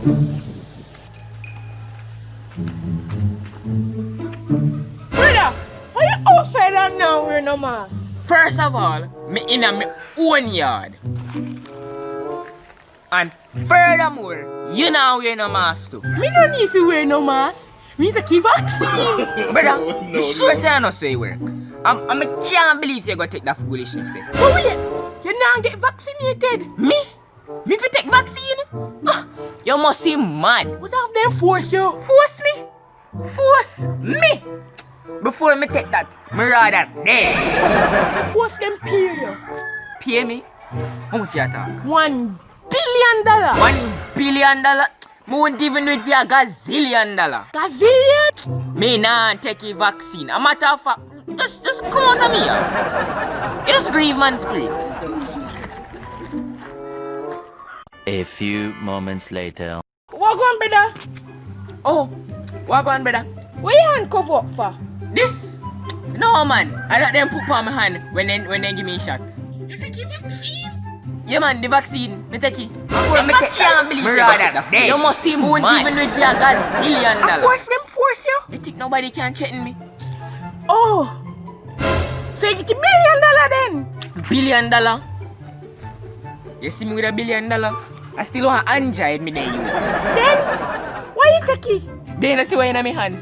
Brother, why you outside and now wearing no mask? First of all, me in a me own yard. And furthermore, you now wear no mask too. Me no need to wear no mask. Me take a vaccine. Brother, you sure say I not say work. I can't believe you're gonna take that foolishness there. But wait, you now get vaccinated. Me? Me fi take vaccine? Ah, you must be mad. What have them force you? Force me? Force me? Before me take that, me rather dead. Suppose them pay you. Pay me? How much you talk? $1 billion. $1 billion? Me won't even do it for a gazillion dollar. Gazillion? Me nah take a vaccine. A matter of fact, just come out of me. Yeah. You just grieve man's spirit. A few moments later. What going, brother? Oh, what going, brother? What you handcuff up for? This? No, man. I let them put on my hand when they give me a shot. You take a vaccine? Yeah, man, the vaccine. Me take it. I can't believe it. You must see won't even do it for a gazillion dollar. Force you? You think nobody can threaten me? Oh. So you get $1 billion then? $1 billion? You see me with $1 billion? I still want Android me there, you. Then, why you take it? Then I see what in my hand.